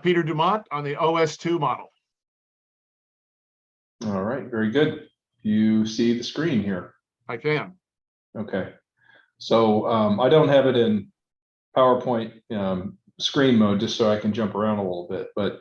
Peter Dumont on the OS2 model. All right, very good. You see the screen here? I can. Okay. So I don't have it in PowerPoint screen mode just so I can jump around a little bit. But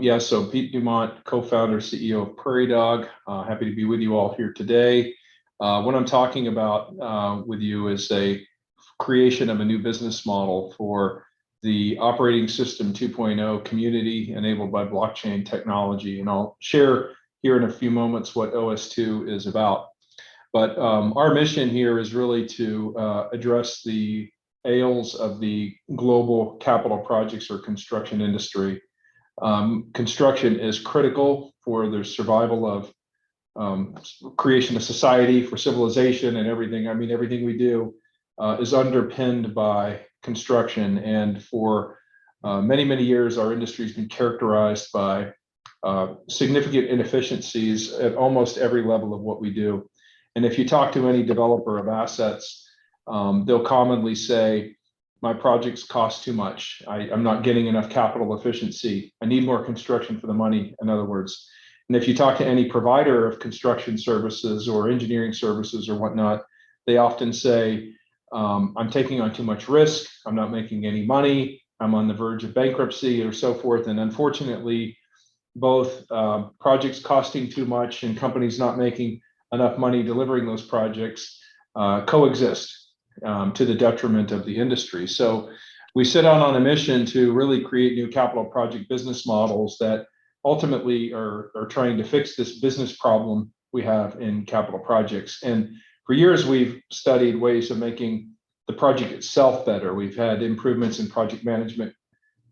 yeah, so Pete Dumont, co-founder, CEO of Prairie Dog. Happy to be with you all here today. What I'm talking about with you is a creation of a new business model for the operating system 2.0 community enabled by blockchain technology. And I'll share here in a few moments what OS2 is about. But our mission here is really to address the ails of the global capital projects or construction industry. Construction is critical for the survival of creation of society, for civilization and everything. I mean, everything we do is underpinned by construction. And for many, many years, our industry has been characterized by significant inefficiencies at almost every level of what we do. And if you talk to any developer of assets, they'll commonly say, my projects cost too much. I'm not getting enough capital efficiency. I need more construction for the money, in other words. And if you talk to any provider of construction services or engineering services or whatnot, they often say, I'm taking on too much risk. I'm not making any money. I'm on the verge of bankruptcy or so forth. And unfortunately, both projects costing too much and companies not making enough money delivering those projects coexist to the detriment of the industry. So we set out on a mission to really create new capital project business models that ultimately are trying to fix this business problem we have in capital projects. And for years, we've studied ways of making the project itself better. We've had improvements in project management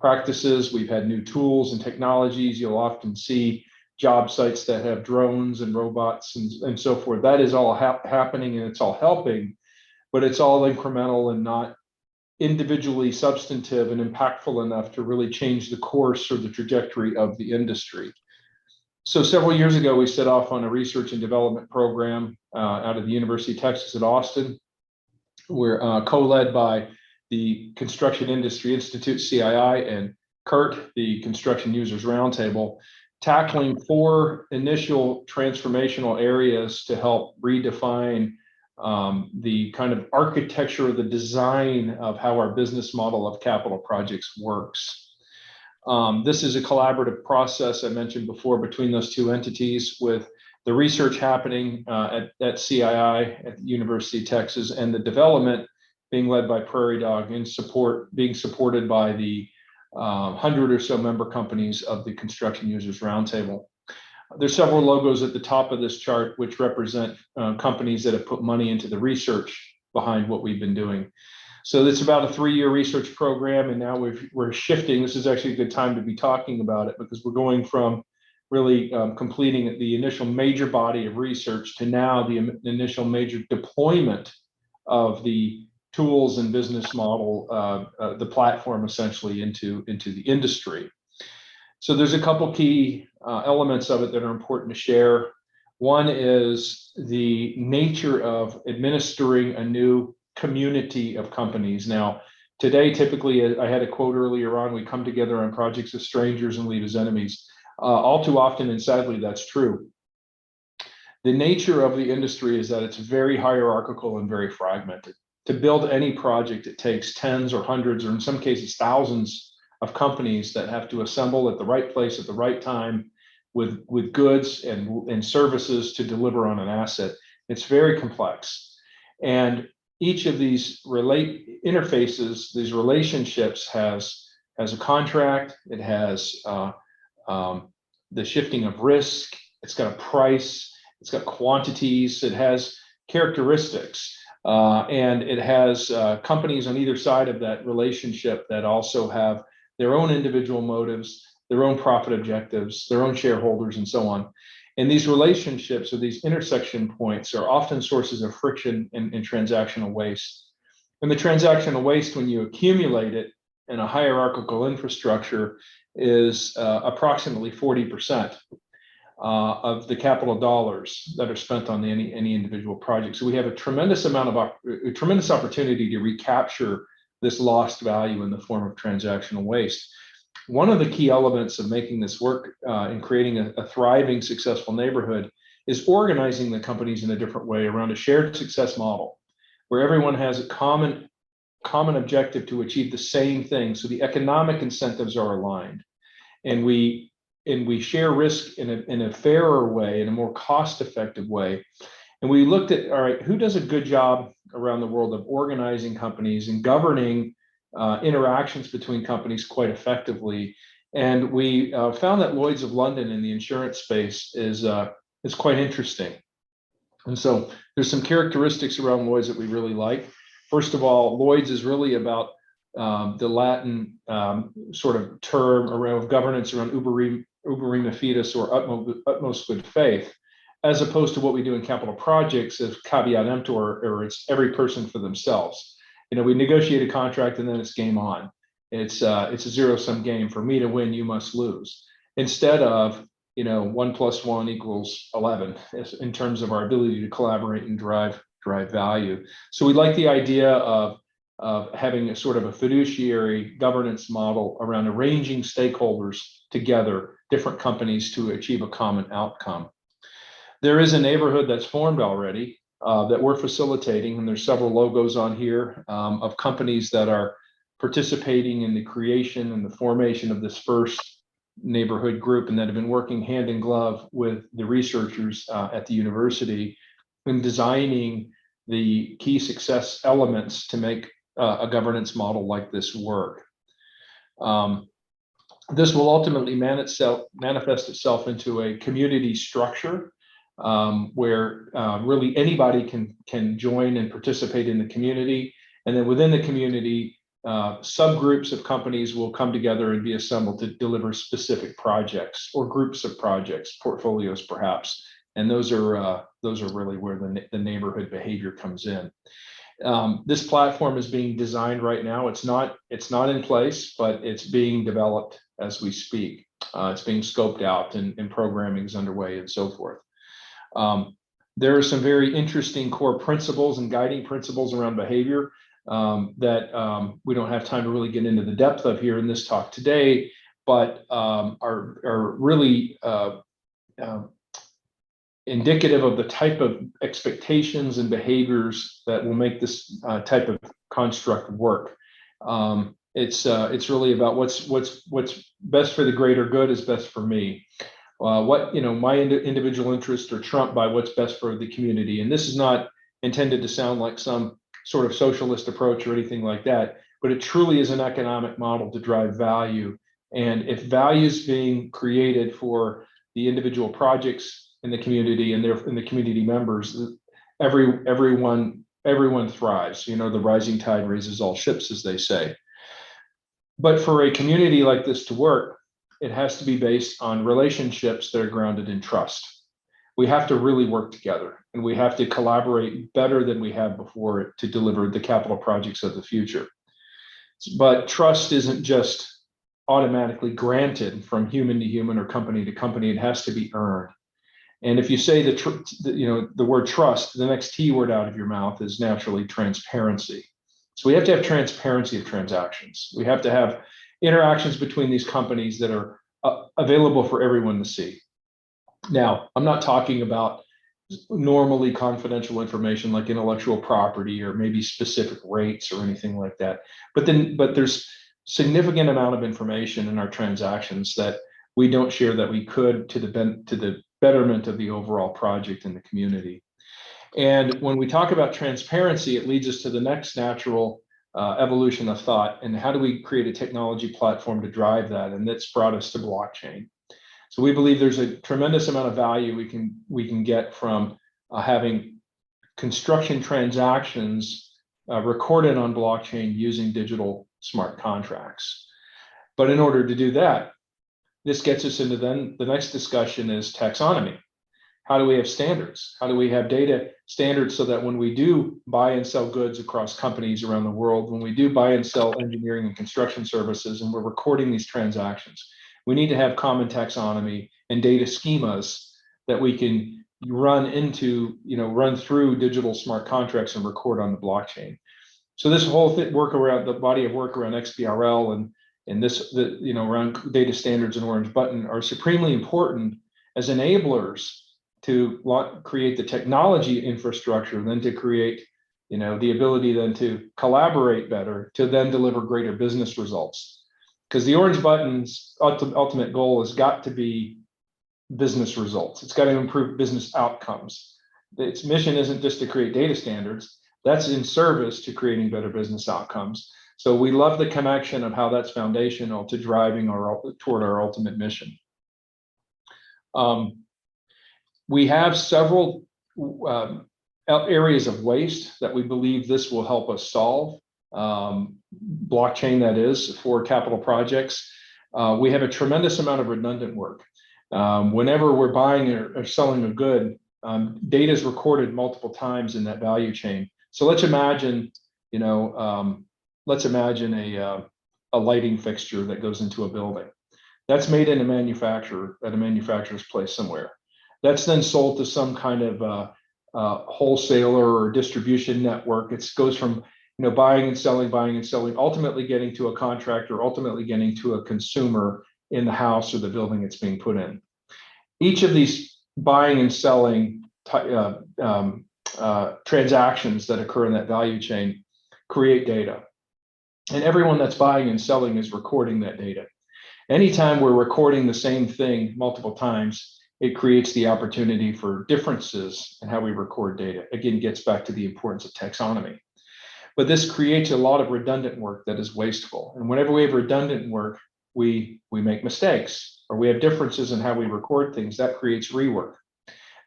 practices. We've had new tools and technologies. You'll often see job sites that have drones and robots and so forth. That is all happening and it's all helping, but it's all incremental and not individually substantive and impactful enough to really change the course or the trajectory of the industry. So several years ago, we set off on a research and development program out of the University of Texas at Austin. We're co-led by the Construction Industry Institute, CII, and CURT, the Construction Users Roundtable, tackling 4 initial transformational areas to help redefine the kind of architecture, the design of how our business model of capital projects works. This is a collaborative process I mentioned before between those 2 entities, with the research happening at CII at the University of Texas and the development being led by Prairie Dog in being supported by the 100 or so member companies of the Construction Users Roundtable. There's several logos at the top of this chart which represent companies that have put money into the research behind what we've been doing. So it's about a 3-year research program, and now we're shifting. This is actually a good time to be talking about it because we're going from really completing the initial major body of research to now the initial major deployment of the tools and business model, the platform essentially into the industry. So there's a couple key elements of it that are important to share. One is the nature of administering a new community of companies. Now, today, typically, I had a quote earlier on, we come together on projects as strangers and leave as enemies. All too often, and sadly, that's true. The nature of the industry is that it's very hierarchical and very fragmented. To build any project, it takes tens or hundreds, or in some cases, thousands of companies that have to assemble at the right place at the right time with goods and services to deliver on an asset. It's very complex. And each of these interfaces, these relationships has a contract, it has the shifting of risk, it's got a price, it's got quantities, it has characteristics, and it has companies on either side of that relationship that also have their own individual motives, their own profit objectives, their own shareholders, and so on. And these relationships or these intersection points are often sources of friction and transactional waste. And the transactional waste, when you accumulate it in a hierarchical infrastructure, is approximately 40% of the capital dollars that are spent on any individual project. So we have a tremendous opportunity to recapture this lost value in the form of transactional waste. one of the key elements of making this work and creating a thriving, successful neighborhood is organizing the companies in a different way around a shared success model, where everyone has a common objective to achieve the same thing. So the economic incentives are aligned, and we share risk in a fairer way, in a more cost-effective way. And we looked at, all right, who does a good job around the world of organizing companies and governing interactions between companies quite effectively. And we found that Lloyd's of London in the insurance space is quite interesting. And so there's some characteristics around Lloyd's that we really like. First of all, Lloyd's is really about the Latin sort of term around governance around uberrima fides, or utmost good faith, as opposed to what we do in capital projects as caveat emptor, or it's every person for themselves. We negotiate a contract and then it's game on. It's a zero-sum game. For me to win, you must lose. Instead of 1 + 1 = 11 in terms of our ability to collaborate and drive value. So we like the idea of having a sort of a fiduciary governance model around arranging stakeholders together, different companies, to achieve a common outcome. There is a neighborhood that's formed already that we're facilitating, and there's several logos on here of companies that are participating in the creation and the formation of this first neighborhood group, and that have been working hand in glove with the researchers at the university in designing the key success elements to make a governance model like this work. This will ultimately manifest itself into a community structure where really anybody can join and participate in the community. And then within the community, subgroups of companies will come together and be assembled to deliver specific projects or groups of projects, portfolios perhaps. And those are really where the neighborhood behavior comes in. This platform is being designed right now. It's not in place, but it's being developed as we speak. It's being scoped out, and programming is underway and so forth. There are some very interesting core principles and guiding principles around behavior that we don't have time to really get into the depth of here in this talk today, but are really indicative of the type of expectations and behaviors that will make this type of construct work. It's really about what's best for the greater good is best for me. My individual interests are trumped by what's best for the community. And this is not intended to sound like some sort of socialist approach or anything like that, but it truly is an economic model to drive value. And if value is being created for the individual projects in the community and the community members, everyone thrives. The rising tide raises all ships, as they say. But for a community like this to work, it has to be based on relationships that are grounded in trust. We have to really work together, and we have to collaborate better than we have before to deliver the capital projects of the future. But trust isn't just automatically granted from human to human or company to company. It has to be earned. And if you say the word trust, the next T word out of your mouth is naturally transparency. So we have to have transparency of transactions. We have to have interactions between these companies that are available for everyone to see. Now, I'm not talking about normally confidential information like intellectual property or maybe specific rates or anything like that. But there's significant amount of information in our transactions that we don't share that we could to the betterment of the overall project in the community. And when we talk about transparency, it leads us to the next natural evolution of thought, and how do we create a technology platform to drive that? And that's brought us to blockchain. So we believe there's a tremendous amount of value we can get from having construction transactions recorded on blockchain using digital smart contracts. But in order to do that, this gets us into then the next discussion is taxonomy. How do we have standards? How do we have data standards so that when we do buy and sell goods across companies around the world, when we do buy and sell engineering and construction services, and we're recording these transactions, we need to have common taxonomy and data schemas that we can run through digital smart contracts and record on the blockchain. So this whole work around the body of work around XBRL and around data standards and Orange Button are supremely important as enablers to create the technology infrastructure, then to create, the ability then to collaborate better, to then deliver greater business results. Because the Orange Button's ultimate goal has got to be business results. It's got to improve business outcomes. Its mission isn't just to create data standards. That's in service to creating better business outcomes. So we love the connection of how that's foundational to driving toward our ultimate mission. We have several areas of waste that we believe this will help us solve. Blockchain, that is, for capital projects. We have a tremendous amount of redundant work. Whenever we're buying or selling a good, data is recorded multiple times in that value chain. So let's imagine, a lighting fixture that goes into a building. That's made in a manufacturer at a manufacturer's place somewhere. That's then sold to some kind of wholesaler or distribution network. It goes from buying and selling, ultimately getting to a contractor, ultimately getting to a consumer in the house or the building it's being put in. Each of these buying and selling transactions that occur in that value chain create data. And everyone that's buying and selling is recording that data. Anytime we're recording the same thing multiple times, it creates the opportunity for differences in how we record data. Again, gets back to the importance of taxonomy. But this creates a lot of redundant work that is wasteful. And whenever we have redundant work, we make mistakes, or we have differences in how we record things. That creates rework.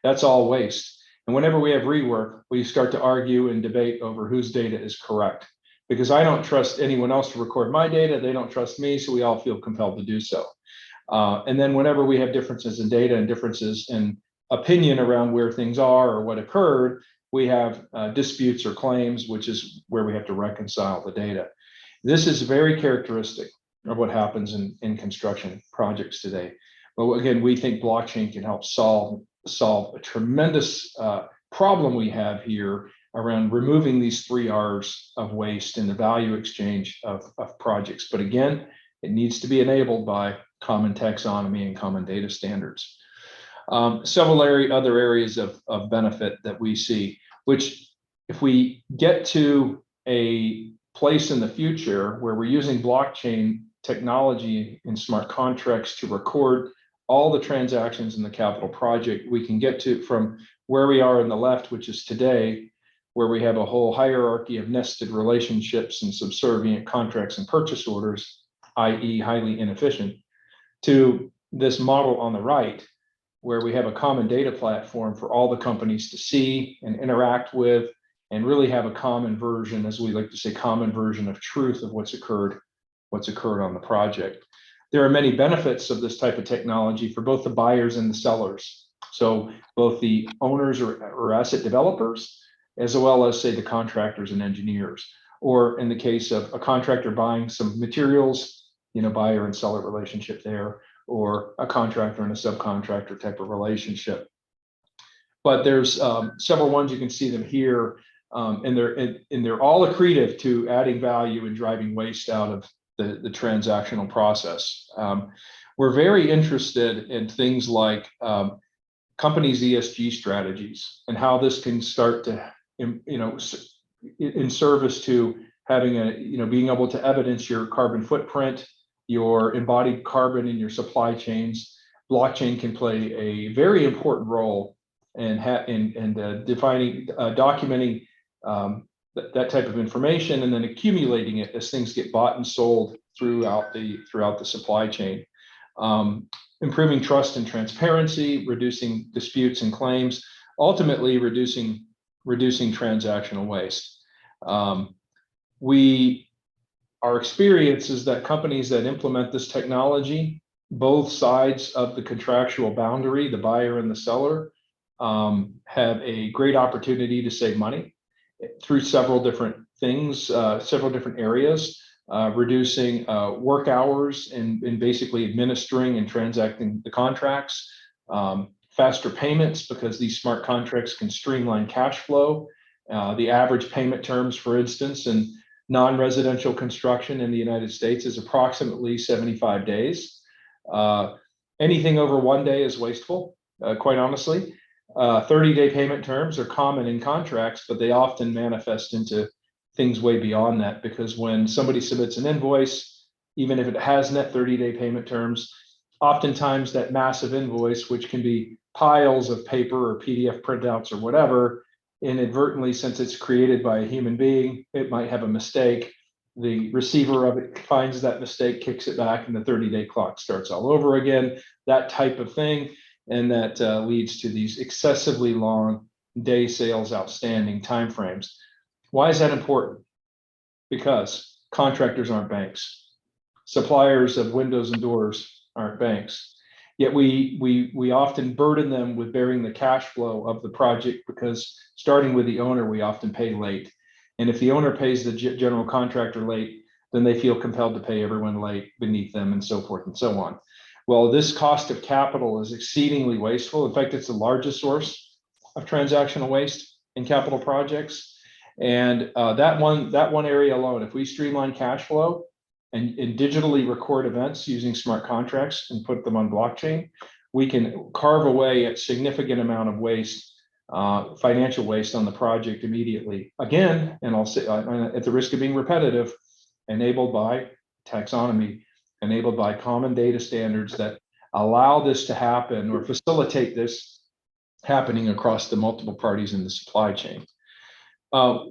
That's all waste. And whenever we have rework, we start to argue and debate over whose data is correct. Because I don't trust anyone else to record my data, they don't trust me, so we all feel compelled to do so. And then whenever we have differences in data and differences in opinion around where things are or what occurred, we have disputes or claims, which is where we have to reconcile the data. This is very characteristic of what happens in construction projects today. But again, we think blockchain can help solve a tremendous problem we have here around removing these 3 R's of waste in the value exchange of projects. But again, it needs to be enabled by common taxonomy and common data standards. Several other areas of benefit that we see, which if we get to a place in the future where we're using blockchain technology and smart contracts to record all the transactions in the capital project, we can get to from where we are on the left, which is today, where we have a whole hierarchy of nested relationships and subservient contracts and purchase orders, i.e. highly inefficient, to this model on the right, where we have a common data platform for all the companies to see and interact with, and really have a common version, as we like to say, common version of truth of what's occurred on the project. There are many benefits of this type of technology for both the buyers and the sellers. So both the owners or asset developers, as well as, say, the contractors and engineers, or in the case of a contractor buying some materials, buyer and seller relationship there, or a contractor and a subcontractor type of relationship. But there's several ones, you can see them here, and they're all accretive to adding value and driving waste out of the transactional process. We're very interested in things like companies' ESG strategies and how this can start to, in service to having being able to evidence your carbon footprint, your embodied carbon in your supply chains. Blockchain can play a very important role in defining, documenting that type of information, and then accumulating it as things get bought and sold throughout the supply chain. Improving trust and transparency, reducing disputes and claims, ultimately reducing transactional waste. Our experience is that companies that implement this technology, both sides of the contractual boundary, the buyer and the seller, have a great opportunity to save money through several different things, several different areas, reducing work hours and basically administering and transacting the contracts, faster payments because these smart contracts can streamline cash flow, the average payment terms, for instance, and non-residential construction in the United States is approximately 75 days. Anything over 1 day is wasteful, quite honestly. 30-day payment terms are common in contracts, but they often manifest into things way beyond that, because when somebody submits an invoice, even if it has net 30-day payment terms, oftentimes that massive invoice, which can be piles of paper or PDF printouts or whatever, inadvertently, since it's created by a human being, it might have a mistake. The receiver of it finds that mistake, kicks it back, and the 30-day clock starts all over again, that type of thing. And that leads to these excessively long day sales outstanding timeframes. Why is that important? Because contractors aren't banks. Suppliers of windows and doors aren't banks. Yet we often burden them with bearing the cash flow of the project, because starting with the owner, we often pay late. And if the owner pays the general contractor late, then they feel compelled to pay everyone late beneath them, and so forth and so on. Well, this cost of capital is exceedingly wasteful. In fact, it's the largest source of transactional waste in capital projects. And that one area alone, if we streamline cash flow and digitally record events using smart contracts and put them on blockchain, we can carve away a significant amount of waste, financial waste on the project immediately. Again, and I'll say at the risk of being repetitive, enabled by taxonomy, enabled by common data standards that allow this to happen or facilitate this happening across the multiple parties in the supply chain.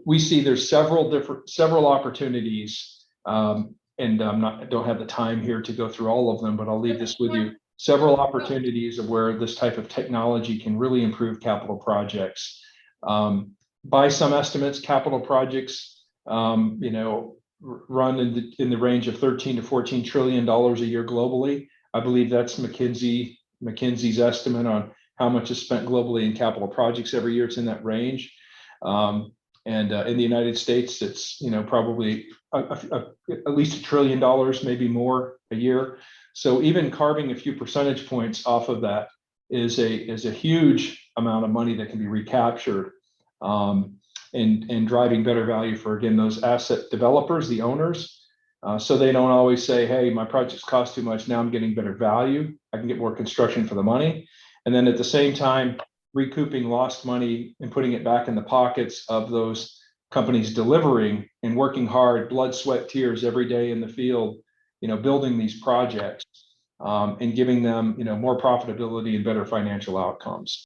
We see there's several opportunities, and I don't have the time here to go through all of them, but I'll leave this with you. Several opportunities of where this type of technology can really improve capital projects. By some estimates, capital projects, run in the range of $13 to $14 trillion a year globally. I believe that's McKinsey's estimate on how much is spent globally in capital projects every year. It's in that range. And in the United States, it's probably at least $1 trillion, maybe more a year. So even carving a few percentage points off of that is a huge amount of money that can be recaptured, and driving better value for, again, those asset developers, the owners, so they don't always say, hey, my projects cost too much, now I'm getting better value, I can get more construction for the money. And then at the same time, recouping lost money and putting it back in the pockets of those companies delivering and working hard, blood, sweat, tears every day in the field, building these projects, and giving them, more profitability and better financial outcomes.